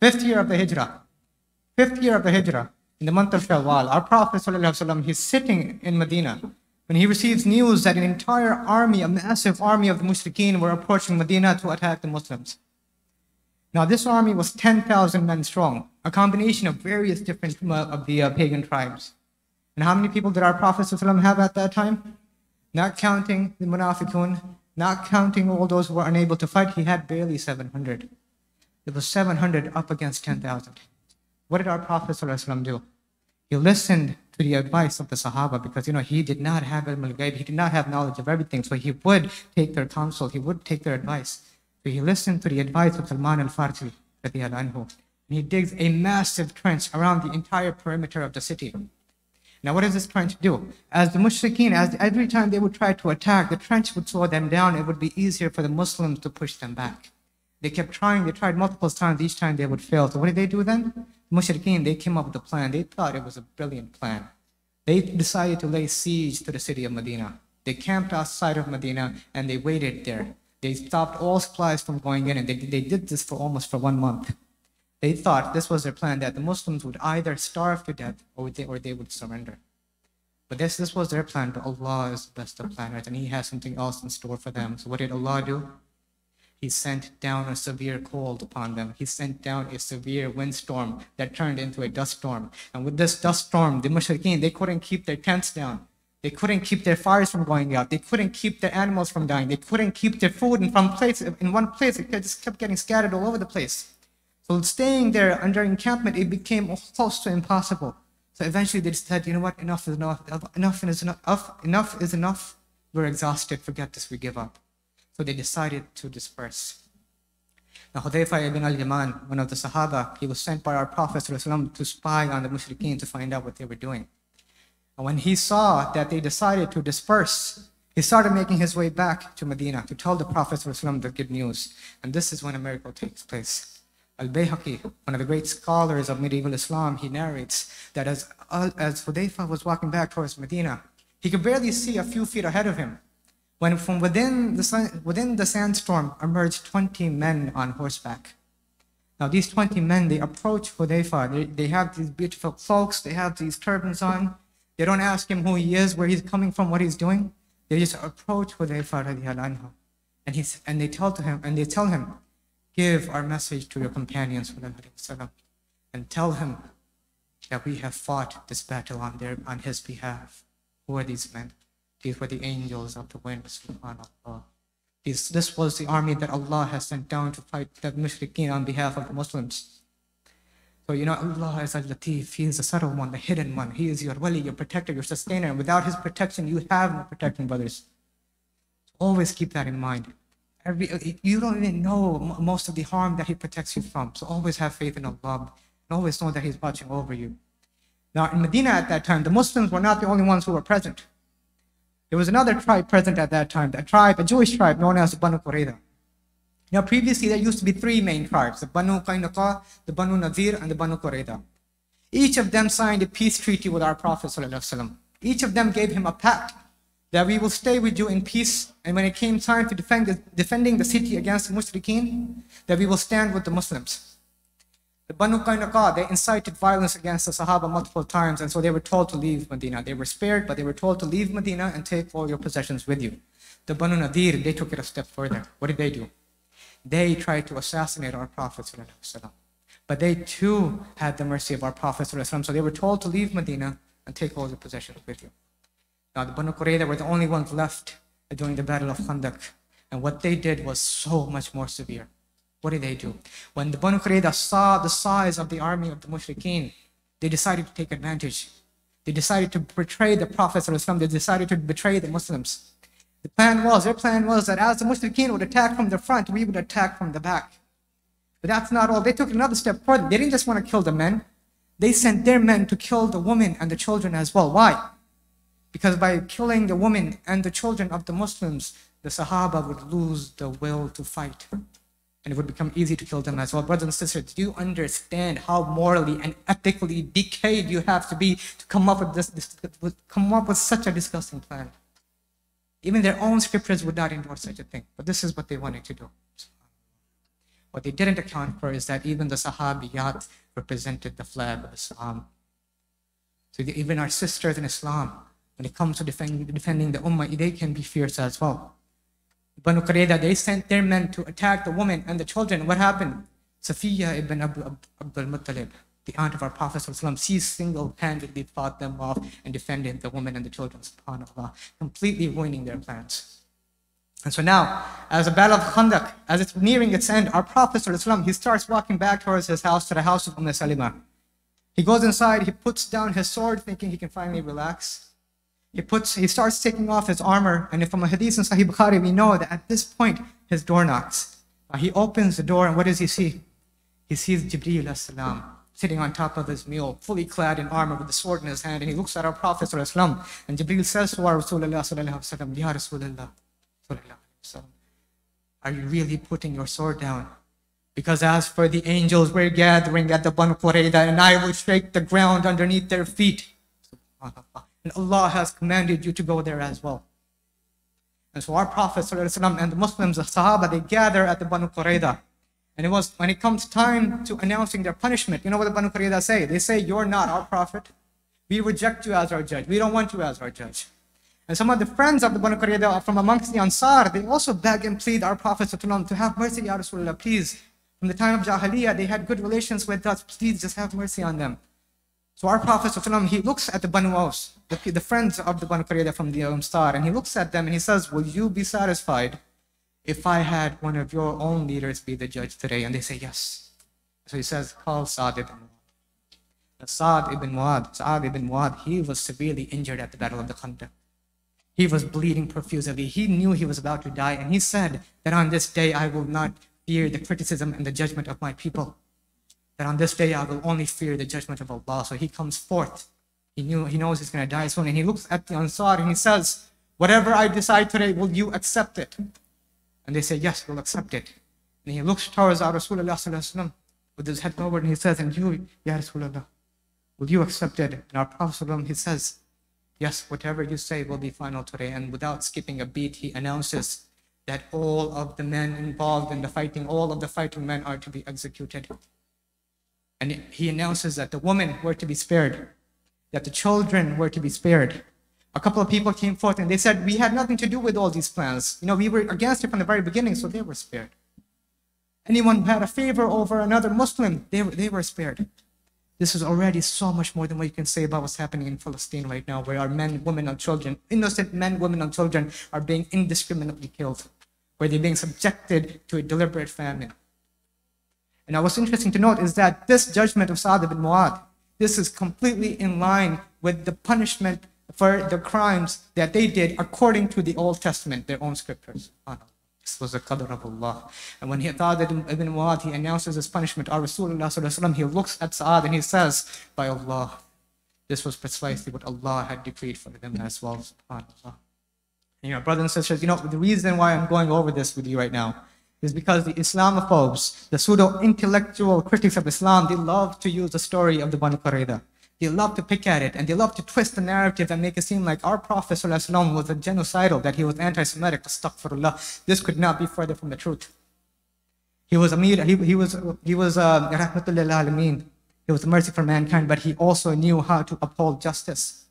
Fifth year of the Hijrah. Fifth year of the Hijrah, in the month of Shawwal, our Prophet ﷺ, he's sitting in Medina when he receives news that an entire army, a massive army of the Mushrikeen were approaching Medina to attack the Muslims. Now this army was 10,000 men strong, a combination of various different of the pagan tribes. And how many people did our Prophet ﷺ have at that time? Not counting the Munafiqun, not counting all those who were unable to fight, he had barely 700. It was 700 up against 10,000. What did our Prophet ﷺ do? He listened to the advice of the Sahaba because, he did not have ilm al-ghaib, he did not have knowledge of everything, so he would take their counsel, he would take their advice. So he listened to the advice of Salman al-Farsi, and he digs a massive trench around the entire perimeter of the city. Now what is this trench do? As the Mushrikeen, every time they would try to attack, the trench would slow them down, it would be easier for the Muslims to push them back. They kept trying, they tried multiple times, each time they would fail. So what did they do then? The Mushrikeen, they came up with a plan. They thought it was a brilliant plan. They decided to lay siege to the city of Medina. They camped outside of Medina and they waited there. They stopped all supplies from going in, and they did this for almost 1 month. They thought this was their plan, that the Muslims would either starve to death or they would surrender. But this was their plan, but Allah is the best of planners, and He has something else in store for them. So what did Allah do? He sent down a severe cold upon them. He sent down a severe windstorm that turned into a dust storm. And with this dust storm, the Mushrikeen, they couldn't keep their tents down. They couldn't keep their fires from going out. They couldn't keep their animals from dying. They couldn't keep their food in one place. It just kept getting scattered all over the place. So staying there under encampment, it became close to impossible. So eventually they said, you know what, enough is enough. Enough is enough. We're exhausted. Forget this. We give up. So they decided to disperse. Now Hudayfa ibn al-Yaman, one of the Sahaba, he was sent by our Prophet ﷺ to spy on the Mushrikeen to find out what they were doing. And when he saw that they decided to disperse, he started making his way back to Medina to tell the Prophet ﷺ the good news. And this is when a miracle takes place. Al-Bayhaqi, one of the great scholars of medieval Islam, he narrates that as Hudayfa was walking back towards Medina, he could barely see a few feet ahead of him, when from within the sandstorm emerged 20 men on horseback. Now these 20 men, they approach Hudayfa. They have these beautiful cloaks, they have these turbans on. They don't ask him who he is, where he's coming from, what he's doing. They just approach Hudayfa radiallahu anhu. And they tell him, give our message to your companions and tell him that we have fought this battle on his behalf. Who are these men? These were the angels of the wind, subhanAllah. This was the army that Allah has sent down to fight the Mushrikeen on behalf of the Muslims. So Allah is al-Latif. He is the subtle one, the hidden one. He is your wali, your protector, your sustainer. And without His protection, you have no protection, brothers. Always keep that in mind. You don't even know most of the harm that He protects you from. So always have faith in Allah. And always know that He's watching over you. Now in Medina at that time, the Muslims were not the only ones who were present. There was another tribe present at that time, a Jewish tribe known as the Banu Qurayza. Now previously there used to be 3 main tribes, the Banu Qaynuqa, the Banu Nadir, and the Banu Qurayza. Each of them signed a peace treaty with our Prophet ﷺ. Each of them gave him a pact that we will stay with you in peace, and when it came time to defending the city against the Mushrikeen, that we will stand with the Muslims. The Banu Qaynuqa, they incited violence against the Sahaba multiple times, and so they were told to leave Medina. They were spared, but they were told to leave Medina and take all your possessions with you. The Banu Nadir, they took it a step further. What did they do? They tried to assassinate our Prophet ﷺ. But they too had the mercy of our Prophet ﷺ, so they were told to leave Medina and take all your possessions with you. Now the Banu Qurayza were the only ones left during the battle of Khandaq, and what they did was so much more severe. What did they do? When the Banu Qurayza saw the size of the army of the Mushrikeen, they decided to take advantage. They decided to betray the Prophet ﷺ. They decided to betray the Muslims. Their plan was that as the Mushrikeen would attack from the front, we would attack from the back. But that's not all. They took it another step further. They didn't just want to kill the men. They sent their men to kill the women and the children as well. Why? Because by killing the women and the children of the Muslims, the Sahaba would lose the will to fight. And it would become easy to kill them as well. Brothers and sisters, do you understand how morally and ethically decayed you have to be to come up with such a disgusting plan? Even their own scriptures would not endorse such a thing. But this is what they wanted to do. What they didn't account for is that even the Sahabiyat represented the flag of Islam. So even our sisters in Islam, when it comes to defending the Ummah, they can be fierce as well. Banu Qurayza, they sent their men to attack the women and the children. What happened? Safiya ibn Abdul Muttalib, the aunt of our Prophet ﷺ, she single-handedly fought them off and defended the women and the children, subhanAllah, completely ruining their plans. And so now, as the Battle of Khandaq, as it's nearing its end, our Prophet ﷺ, he starts walking back towards his house, to the house of Salima. He goes inside, he puts down his sword, thinking he can finally relax. He starts taking off his armor, and from a hadith in Sahih Bukhari, we know that at this point, his door knocks. He opens the door, and what does he see? He sees Jibreel as-salam sitting on top of his mule, fully clad in armor with the sword in his hand, and he looks at our Prophet ﷺ, and Jibreel says to our Rasulullah sallallahu alaihi wasallam, Ya Rasulullah, are you really putting your sword down? Because as for the angels, we're gathering at the Banu Qurayza, and I will shake the ground underneath their feet. SubhanAllah. And Allah has commanded you to go there as well. And so our Prophet ﷺ and the Muslims, the Sahaba, they gather at the Banu Qurayza. And it was when it comes time to announcing their punishment, you know what the Banu Qurayza say? They say, you're not our Prophet. We reject you as our judge. We don't want you as our judge. And some of the friends of the Banu Qurayza from amongst the Ansar, they also beg and plead our Prophet ﷺ to have mercy, Ya Rasulullah, please. From the time of Jahiliyyah, they had good relations with us. Please just have mercy on them. So our Prophet ﷺ, he looks at the Banu Aus, the friends of the Banu Qurayza from the Ansar, and he looks at them and he says, will you be satisfied if I had one of your own leaders be the judge today? And they say, yes. So he says, call Saad ibn Mu'adh. Saad ibn Mu'adh, he was severely injured at the Battle of the Khandaq. He was bleeding profusely. He knew he was about to die, and he said that on this day I will not fear the criticism and the judgment of my people. That on this day I will only fear the judgment of Allah. So he comes forth. He knows he's going to die soon, and he looks at the Ansar and he says, whatever I decide today, will you accept it? And they say, yes, we'll accept it. And he looks towards our Rasulullah sallallahu alaihi wasallam with his head forward, and he says, and you, Ya Rasulullah, will you accept it? And our Prophet sallallahu alaihi wasallam, he says, yes, whatever you say will be final today. And without skipping a beat, he announces that all of the men involved in the fighting, all of the fighting men are to be executed. And he announces that the women were to be spared, that the children were to be spared. A couple of people came forth and they said, we had nothing to do with all these plans. You know, we were against it from the very beginning, so they were spared. Anyone who had a favor over another Muslim, they were spared. This is already so much more than what you can say about what's happening in Palestine right now, where our men, women, and children, innocent men, women, and children are being indiscriminately killed, where they're being subjected to a deliberate famine. And now what's interesting to note is that this judgment of Saad ibn Mu'adh, this is completely in line with the punishment for the crimes that they did according to the Old Testament, their own scriptures. This was the qadr of Allah. And when Saad ibn Mu'adh, he announces his punishment, our Rasulullah sallallahu alaihi wasallam, he looks at Saad and he says, by Allah, this was precisely what Allah had decreed for them as well, subhanAllah. And, you know, brothers and sisters, you know, the reason why I'm going over this with you right now is because the Islamophobes, the pseudo-intellectual critics of Islam, they love to use the story of the Banu Qurayza. They love to pick at it, and they love to twist the narrative and make it seem like our Prophet ﷺ was a genocidal, that he was anti-Semitic. Astaghfirullah. This could not be further from the truth. He was rahmatul lil alameen. He was a mercy for mankind, but he also knew how to uphold justice.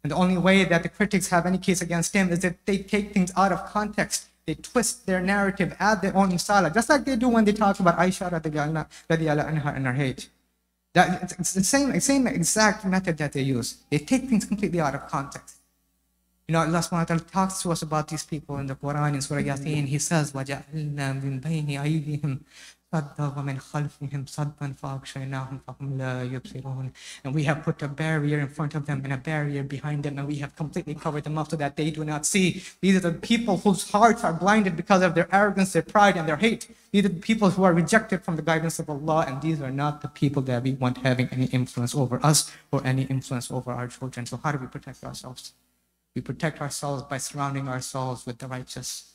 And the only way that the critics have any case against him is if they take things out of context. They twist their narrative, add their own misala, just like they do when they talk about Aisha radiyallahu anha and her hate. It's the same exact method that they use. They take things completely out of context. You know, Allah subhanahu wa ta'ala talks to us about these people in the Quran in Surah Yasin. He says, وَجَعَلْنَا مِن بَيْنِ أَيْدِيهِمْ صَدًّا وَمِنْ خَلْفِهِمْ صَدًّا فَأَغْشَيْنَاهُمْ فَهُمْ لَا يُبْصِرُونَ. And we have put a barrier in front of them and a barrier behind them, and we have completely covered them up so that they do not see. These are the people whose hearts are blinded because of their arrogance, their pride, and their hate. These are the people who are rejected from the guidance of Allah, and these are not the people that we want having any influence over us or any influence over our children. So how do we protect ourselves? We protect ourselves by surrounding ourselves with the righteous,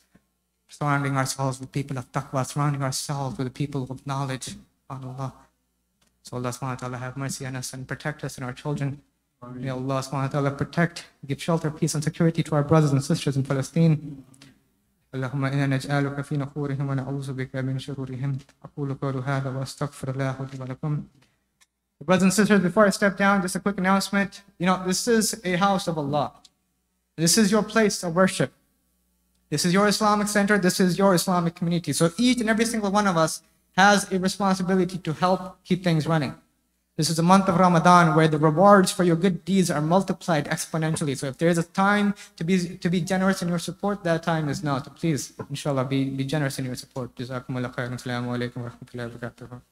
surrounding ourselves with people of taqwa, surrounding ourselves with the people of knowledge on Allah. So Allah subhanahu wa ta'ala have mercy on us and protect us and our children. May Allah subhanahu wa ta'ala protect, give shelter, peace, and security to our brothers and sisters in Palestine. اللهم إنا نجعلك في نحورهم ونعوذ بك من شرورهم. أقول قولي هذا وأستغفر الله لي ولكم. Brothers and sisters, before I step down, just a quick announcement. This is a house of Allah. This is your place of worship. This is your Islamic center. This is your Islamic community. So each and every single one of us has a responsibility to help keep things running. This is a month of Ramadan where the rewards for your good deeds are multiplied exponentially. So if there is a time to be generous in your support, that time is now. So please, inshallah, be generous in your support. Jazakumullah khairan. Assalamu alaikum wa rahmatullahi wa barakatuh.